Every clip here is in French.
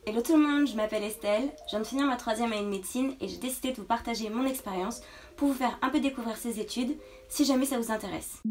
Hello tout le monde, je m'appelle Estelle, je viens de finir ma 3e année de médecine et j'ai décidé de vous partager mon expérience pour vous faire un peu découvrir ces études, si jamais ça vous intéresse.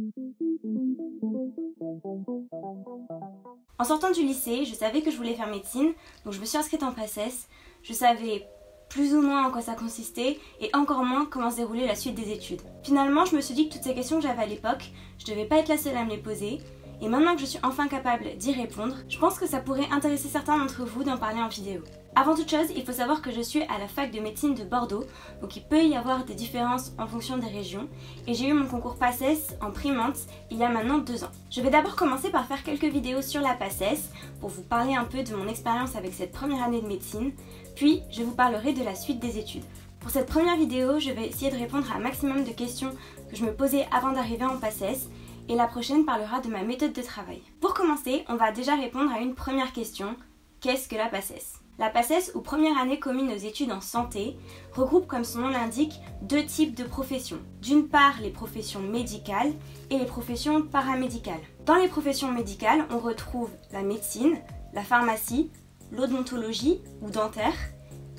En sortant du lycée, je savais que je voulais faire médecine, donc je me suis inscrite en PACES. Je savais plus ou moins en quoi ça consistait et encore moins comment se déroulait la suite des études. Finalement, je me suis dit que toutes ces questions que j'avais à l'époque, je devais pas être la seule à me les poser. Et maintenant que je suis enfin capable d'y répondre, je pense que ça pourrait intéresser certains d'entre vous d'en parler en vidéo. Avant toute chose, il faut savoir que je suis à la fac de médecine de Bordeaux, donc il peut y avoir des différences en fonction des régions, et j'ai eu mon concours PACES en Primante il y a maintenant 2 ans. Je vais d'abord commencer par faire quelques vidéos sur la PACES, pour vous parler un peu de mon expérience avec cette première année de médecine, puis je vous parlerai de la suite des études. Pour cette première vidéo, je vais essayer de répondre à un maximum de questions que je me posais avant d'arriver en PACES, et la prochaine parlera de ma méthode de travail. Pour commencer, on va déjà répondre à une première question. Qu'est-ce que la PACES ? La PACES, ou première année commune aux études en santé, regroupe, comme son nom l'indique, 2 types de professions. D'une part, les professions médicales et les professions paramédicales. Dans les professions médicales, on retrouve la médecine, la pharmacie, l'odontologie ou dentaire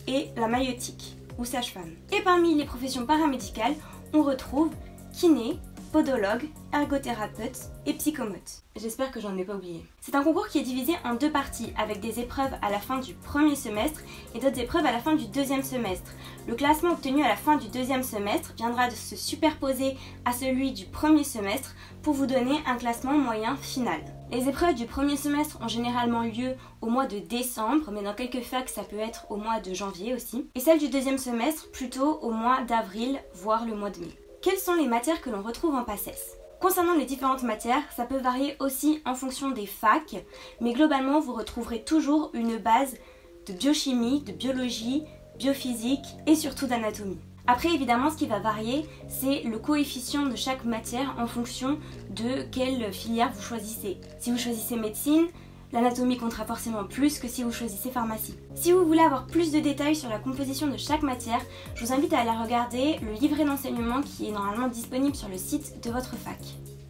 et la maïeutique ou sage-femme. Et parmi les professions paramédicales, on retrouve kiné, podologue, ergothérapeute et psychomote. J'espère que j'en ai pas oublié. C'est un concours qui est divisé en 2 parties, avec des épreuves à la fin du premier semestre et d'autres épreuves à la fin du 2e semestre. Le classement obtenu à la fin du 2e semestre viendra de se superposer à celui du premier semestre pour vous donner un classement moyen final. Les épreuves du premier semestre ont généralement lieu au mois de décembre, mais dans quelques facs ça peut être au mois de janvier aussi, et celles du 2e semestre plutôt au mois d'avril, voire le mois de mai. Quelles sont les matières que l'on retrouve en PACES ? Concernant les différentes matières, ça peut varier aussi en fonction des facs, mais globalement vous retrouverez toujours une base de biochimie, de biologie, biophysique et surtout d'anatomie. Après évidemment ce qui va varier, c'est le coefficient de chaque matière en fonction de quelle filière vous choisissez. Si vous choisissez médecine, l'anatomie comptera forcément plus que si vous choisissez pharmacie. Si vous voulez avoir plus de détails sur la composition de chaque matière, je vous invite à aller regarder le livret d'enseignement qui est normalement disponible sur le site de votre fac.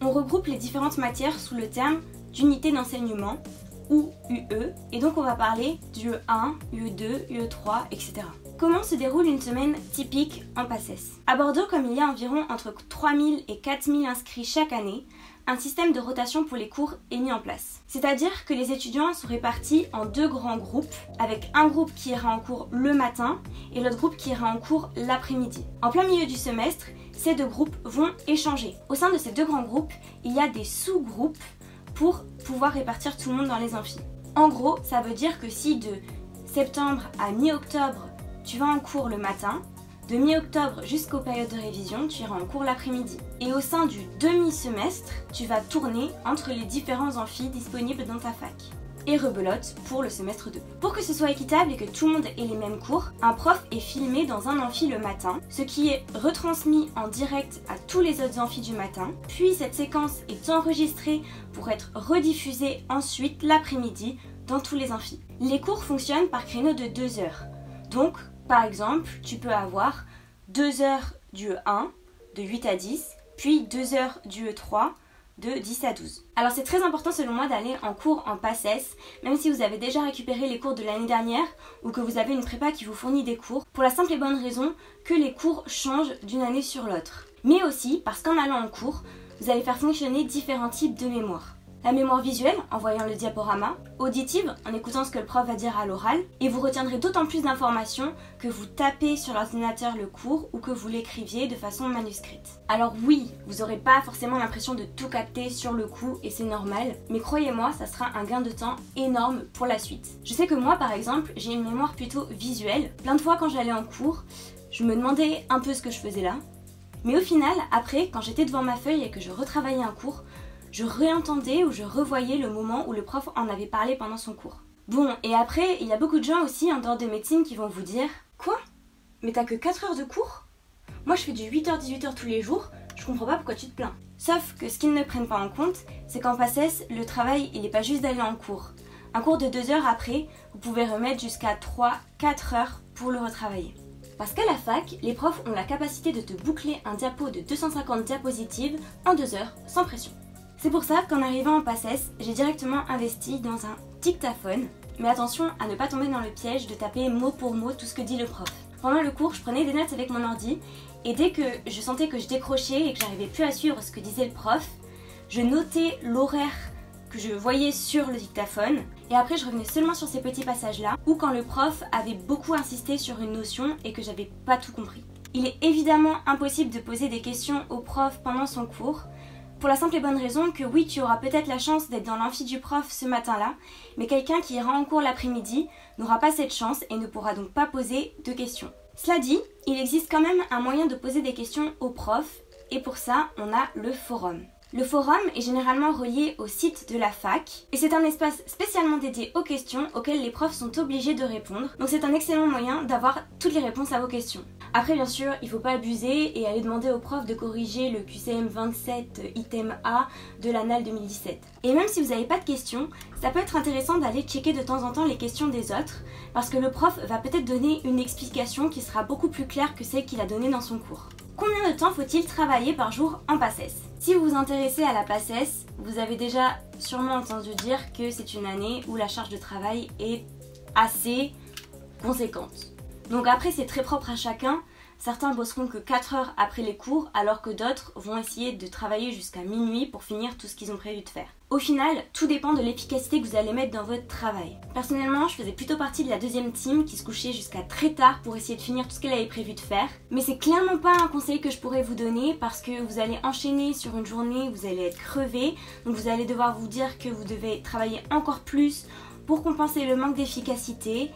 On regroupe les différentes matières sous le terme d'unité d'enseignement, ou UE, et donc on va parler d'UE1, UE2, UE3, etc. Comment se déroule une semaine typique en PACES ? À Bordeaux, comme il y a environ entre 3000 et 4000 inscrits chaque année, un système de rotation pour les cours est mis en place. C'est-à-dire que les étudiants sont répartis en 2 grands groupes, avec un groupe qui ira en cours le matin et l'autre groupe qui ira en cours l'après-midi. En plein milieu du semestre, ces 2 groupes vont échanger. Au sein de ces 2 grands groupes, il y a des sous-groupes pour pouvoir répartir tout le monde dans les amphis. En gros, ça veut dire que si de septembre à mi-octobre, tu vas en cours le matin, de mi-octobre jusqu'aux périodes de révision, tu iras en cours l'après-midi. Et au sein du demi-semestre, tu vas tourner entre les différents amphis disponibles dans ta fac. Et rebelote pour le semestre 2. Pour que ce soit équitable et que tout le monde ait les mêmes cours, un prof est filmé dans un amphi le matin, ce qui est retransmis en direct à tous les autres amphis du matin, puis cette séquence est enregistrée pour être rediffusée ensuite l'après-midi dans tous les amphis. Les cours fonctionnent par créneau de 2 heures. Donc, par exemple, tu peux avoir 2 heures du E1 de 8 à 10, puis 2 heures du E3 de 10 à 12. Alors c'est très important selon moi d'aller en cours en PACES, même si vous avez déjà récupéré les cours de l'année dernière ou que vous avez une prépa qui vous fournit des cours, pour la simple et bonne raison que les cours changent d'une année sur l'autre. Mais aussi parce qu'en allant en cours, vous allez faire fonctionner différents types de mémoire. La mémoire visuelle, en voyant le diaporama, auditive, en écoutant ce que le prof va dire à l'oral, et vous retiendrez d'autant plus d'informations que vous tapez sur l'ordinateur le cours ou que vous l'écriviez de façon manuscrite. Alors oui, vous n'aurez pas forcément l'impression de tout capter sur le coup et c'est normal, mais croyez-moi, ça sera un gain de temps énorme pour la suite. Je sais que moi par exemple, j'ai une mémoire plutôt visuelle. Plein de fois quand j'allais en cours, je me demandais un peu ce que je faisais là, mais au final, après, quand j'étais devant ma feuille et que je retravaillais un cours, je réentendais ou je revoyais le moment où le prof en avait parlé pendant son cours. Bon, et après, il y a beaucoup de gens aussi en dehors de médecine qui vont vous dire « Quoi ? Mais t'as que 4 heures de cours ? Moi je fais du 8h-18h tous les jours, je comprends pas pourquoi tu te plains. » Sauf que ce qu'ils ne prennent pas en compte, c'est qu'en PACES, le travail, il n'est pas juste d'aller en cours. Un cours de 2 heures après, vous pouvez remettre jusqu'à 3-4 heures pour le retravailler. Parce qu'à la fac, les profs ont la capacité de te boucler un diapo de 250 diapositives en 2 heures, sans pression. C'est pour ça qu'en arrivant en PACES, j'ai directement investi dans un dictaphone mais attention à ne pas tomber dans le piège de taper mot pour mot tout ce que dit le prof. Pendant le cours, je prenais des notes avec mon ordi et dès que je sentais que je décrochais et que j'arrivais plus à suivre ce que disait le prof, je notais l'horaire que je voyais sur le dictaphone et après je revenais seulement sur ces petits passages-là ou quand le prof avait beaucoup insisté sur une notion et que j'avais pas tout compris. Il est évidemment impossible de poser des questions au prof pendant son cours, pour la simple et bonne raison que oui, tu auras peut-être la chance d'être dans l'amphi du prof ce matin-là, mais quelqu'un qui ira en cours l'après-midi n'aura pas cette chance et ne pourra donc pas poser de questions. Cela dit, il existe quand même un moyen de poser des questions au prof et pour ça, on a le forum. Le forum est généralement relié au site de la fac et c'est un espace spécialement dédié aux questions auxquelles les profs sont obligés de répondre. Donc c'est un excellent moyen d'avoir toutes les réponses à vos questions. Après bien sûr, il ne faut pas abuser et aller demander au prof de corriger le QCM 27 item A de l'annale 2017. Et même si vous n'avez pas de questions, ça peut être intéressant d'aller checker de temps en temps les questions des autres parce que le prof va peut-être donner une explication qui sera beaucoup plus claire que celle qu'il a donnée dans son cours. Combien de temps faut-il travailler par jour en PACES? Si vous vous intéressez à la PACES, vous avez déjà sûrement entendu dire que c'est une année où la charge de travail est assez conséquente. Donc après c'est très propre à chacun, certains bosseront que 4 heures après les cours alors que d'autres vont essayer de travailler jusqu'à minuit pour finir tout ce qu'ils ont prévu de faire. Au final, tout dépend de l'efficacité que vous allez mettre dans votre travail. Personnellement, je faisais plutôt partie de la deuxième team qui se couchait jusqu'à très tard pour essayer de finir tout ce qu'elle avait prévu de faire. Mais c'est clairement pas un conseil que je pourrais vous donner parce que vous allez enchaîner sur une journée, vous allez être crevé, donc vous allez devoir vous dire que vous devez travailler encore plus pour compenser le manque d'efficacité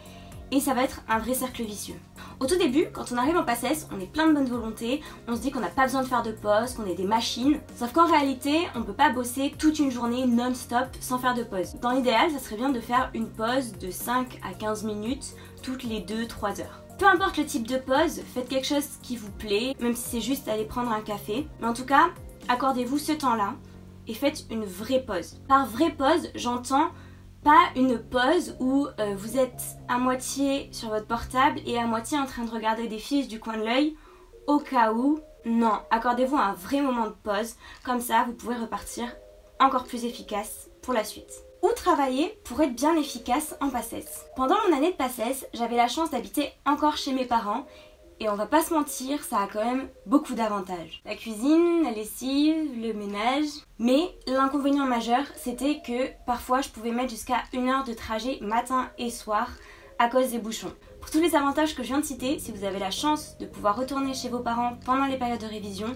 et ça va être un vrai cercle vicieux. Au tout début, quand on arrive en PACES, on est plein de bonne volonté, on se dit qu'on n'a pas besoin de faire de pause, qu'on est des machines, sauf qu'en réalité, on ne peut pas bosser toute une journée non-stop sans faire de pause. Dans l'idéal, ça serait bien de faire une pause de 5 à 15 minutes toutes les 2-3 heures. Peu importe le type de pause, faites quelque chose qui vous plaît, même si c'est juste aller prendre un café, mais en tout cas, accordez-vous ce temps-là et faites une vraie pause. Par vraie pause, j'entends pas une pause où vous êtes à moitié sur votre portable et à moitié en train de regarder des fiches du coin de l'œil au cas où. Non, accordez-vous un vrai moment de pause, comme ça vous pouvez repartir encore plus efficace pour la suite. Où travailler pour être bien efficace en PACES? Pendant mon année de PACES, j'avais la chance d'habiter encore chez mes parents et on va pas se mentir, ça a quand même beaucoup d'avantages. La cuisine, la lessive, le ménage. Mais l'inconvénient majeur, c'était que parfois je pouvais mettre jusqu'à 1 heure de trajet matin et soir à cause des bouchons. Pour tous les avantages que je viens de citer, si vous avez la chance de pouvoir retourner chez vos parents pendant les périodes de révision,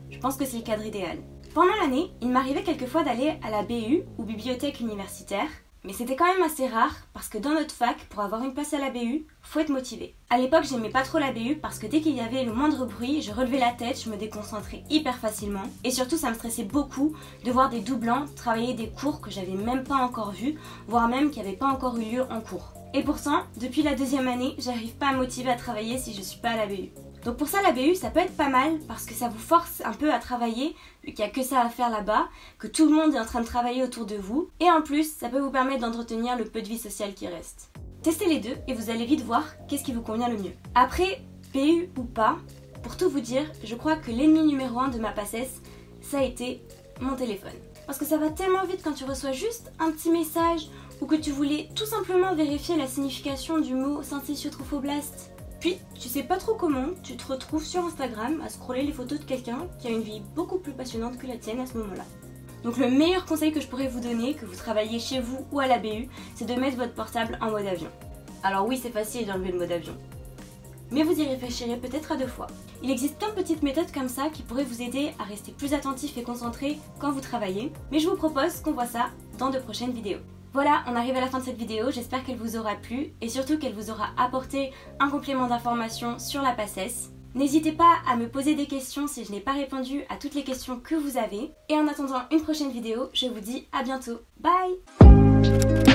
je pense que c'est le cadre idéal. Pendant l'année, il m'arrivait quelquefois d'aller à la BU ou bibliothèque universitaire. Mais c'était quand même assez rare parce que dans notre fac, pour avoir une place à la BU, faut être motivé. À l'époque, j'aimais pas trop la BU parce que dès qu'il y avait le moindre bruit, je relevais la tête, je me déconcentrais hyper facilement. Et surtout, ça me stressait beaucoup de voir des doublants travailler des cours que j'avais même pas encore vus, voire même qui n'avaient pas encore eu lieu en cours. Et pourtant, depuis la 2e année, j'arrive pas à me motiver à travailler si je suis pas à la BU. Donc pour ça, la BU, ça peut être pas mal parce que ça vous force un peu à travailler vu qu'il n'y a que ça à faire là-bas, que tout le monde est en train de travailler autour de vous. Et en plus, ça peut vous permettre d'entretenir le peu de vie sociale qui reste. Testez les deux et vous allez vite voir qu'est-ce qui vous convient le mieux. Après, BU ou pas, pour tout vous dire, je crois que l'ennemi numéro 1 de ma PACES, ça a été mon téléphone. Parce que ça va tellement vite quand tu reçois juste un petit message ou que tu voulais tout simplement vérifier la signification du mot syncytiotrophoblaste. Puis, tu sais pas trop comment, tu te retrouves sur Instagram à scroller les photos de quelqu'un qui a une vie beaucoup plus passionnante que la tienne à ce moment-là. Donc le meilleur conseil que je pourrais vous donner, que vous travaillez chez vous ou à la BU, c'est de mettre votre portable en mode avion. Alors oui, c'est facile d'enlever le mode avion, mais vous y réfléchirez peut-être à 2 fois. Il existe plein de petites méthodes comme ça qui pourraient vous aider à rester plus attentif et concentré quand vous travaillez, mais je vous propose qu'on voit ça dans de prochaines vidéos. Voilà, on arrive à la fin de cette vidéo, j'espère qu'elle vous aura plu et surtout qu'elle vous aura apporté un complément d'information sur la PACES. N'hésitez pas à me poser des questions si je n'ai pas répondu à toutes les questions que vous avez. Et en attendant une prochaine vidéo, je vous dis à bientôt. Bye!